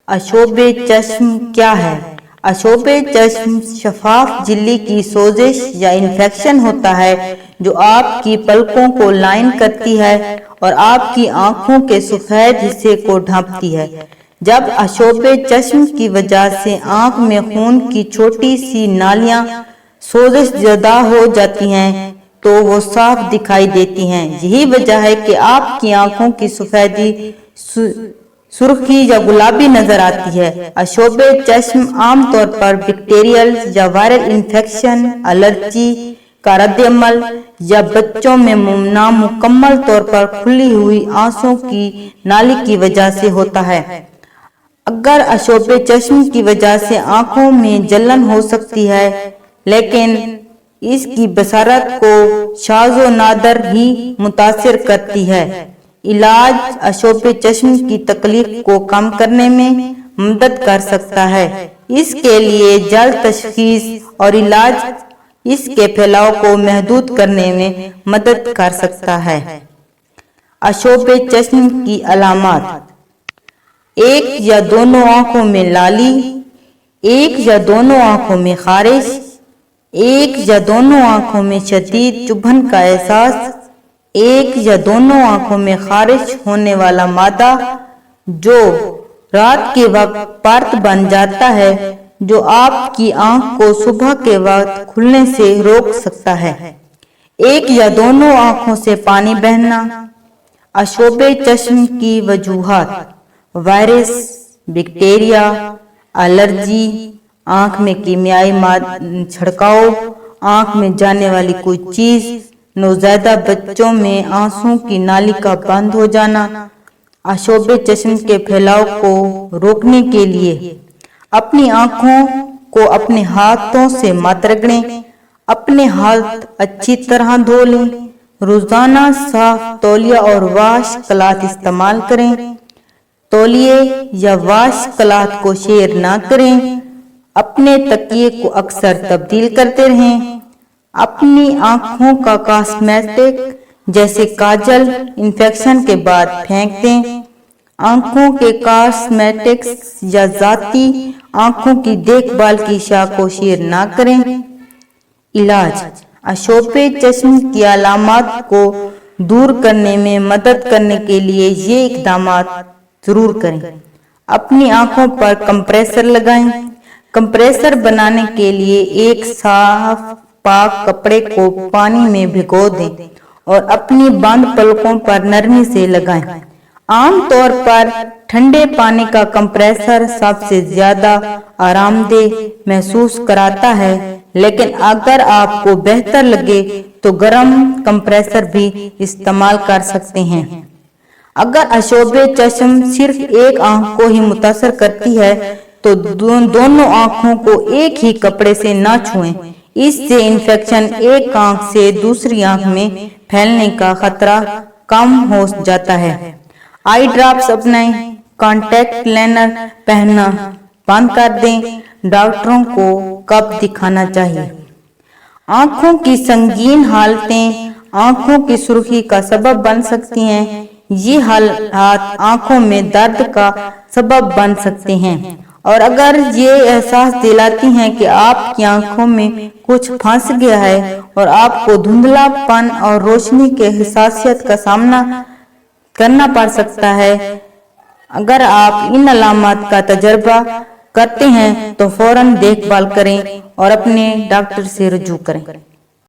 اشوب چشم کیا ہے؟ اشوب چشم شفاف جھلی کی سوزش یا انفیکشن ہوتا ہے جو آپ کی پلکوں کو لائن کرتی ہے اور آپ کی آنکھوں کے سفید حصے کو ڈھانپتی ہے۔ جب اشوب چشم کی وجہ سے آنکھ میں خون کی چھوٹی سی نالیاں سوزش زدہ ہو جاتی ہیں تو وہ صاف دکھائی دیتی ہیں۔ یہی وجہ ہے کہ آپ کی آنکھوں کی سفیدی سرخی یا گلابی نظر آتی ہے۔ اشوب چشم عام طور پر بیکٹیریل یا وائرل انفیکشن، الرجی کا رد عمل یا بچوں میں نامکمل طور پر کھلی ہوئی آنسوں کی نالی کی وجہ سے ہوتا ہے۔ اگر اشوب چشم کی وجہ سے آنکھوں میں جلن ہو سکتی ہے لیکن اس کی بصارت کو شاذ و نادر ہی متاثر کرتی ہے۔ علاج اشوب چشم کی تکلیف کو کم کرنے میں مدد کر سکتا ہے۔ اس کے لیے جلد تشخیص اور علاج اس کے پھیلاؤ کو محدود کرنے میں مدد کر سکتا ہے۔ اشوب چشم کی علامات: ایک یا دونوں آنکھوں میں لالی، ایک یا دونوں آنکھوں میں خارش، ایک یا دونوں آنکھوں میں شدید چبھن کا احساس، ایک یا دونوں آنکھوں میں خارش ہونے والا مادہ جو رات کے وقت پرت بن جاتا ہے جو آپ کی آنکھ کو صبح کے وقت کھلنے سے روک سکتا ہے، ایک یا دونوں آنکھوں سے پانی بہنا۔ اشوب چشم کی وجوہات: وائرس، بیکٹیریا، الرجی، آنکھ میں کیمیائی چھڑکاؤ، آنکھ میں جانے والی کوئی چیز، نوزائیدہ بچوں میں آنسوں کی نالی کا بند ہو جانا۔ اشوب چشم کے پھیلاؤ کو روکنے کے لیے اپنی آنکھوں کو اپنے ہاتھوں سے مت رگڑیں، اپنے ہاتھ اچھی طرح دھو لیں، روزانہ صاف تولیہ اور واش کلاتھ استعمال کریں، تولیے یا واش کلاتھ کو شیئر نہ کریں، اپنے تکیے کو اکثر تبدیل کرتے رہیں، اپنی آنکھوں کا کاسمیٹک جیسے کاجل انفیکشن کے بعد پھینک دیں، آنکھوں کے کاسمیٹکس یا ذاتی آنکھوں کی دیکھ بھال کی اشیاء کو شیئر نہ کریں۔ علاج: اشوب چشم کی علامات کو دور کرنے میں مدد کرنے کے لیے یہ اقدامات ضرور کریں۔ اپنی آنکھوں پر کمپریسر لگائیں۔ کمپریسر بنانے کے لیے ایک صاف پاک کپڑے کو پانی میں بھگو دیں اور اپنی بند پلکوں پر نرمی سے لگائیں۔ عام طور پر ٹھنڈے پانی کا کمپریسر سب سے زیادہ آرام دہ محسوس کراتا ہے لیکن اگر آپ کو بہتر لگے تو گرم کمپریسر بھی استعمال کر سکتے ہیں۔ اگر اشوب چشم صرف ایک آنکھ کو ہی متاثر کرتی ہے تو دونوں آنکھوں کو ایک ہی کپڑے سے نہ چھوئیں، اس سے انفیکشن ایک آنکھ سے دوسری آنکھ میں پھیلنے کا خطرہ کم ہو جاتا ہے۔ آئی ڈراپس اپنائیں، کانٹیکٹ لینس پہننا بند کر دیں۔ ڈاکٹروں کو کب دکھانا چاہیے؟ آنکھوں کی سنگین حالتیں آنکھوں کی سرخی کا سبب بن سکتی ہیں۔ یہ حالات آنکھوں میں درد کا سبب بن سکتے ہیں اور اگر یہ احساس دلاتی ہیں کہ آپ کی آنکھوں میں کچھ پھنس گیا ہے اور آپ کو دھندلا پن اور روشنی کے حساسیت کا سامنا کرنا پڑ سکتا ہے۔ اگر آپ ان علامات کا تجربہ کرتے ہیں تو فوراً دیکھ بھال کریں اور اپنے ڈاکٹر سے رجوع کریں۔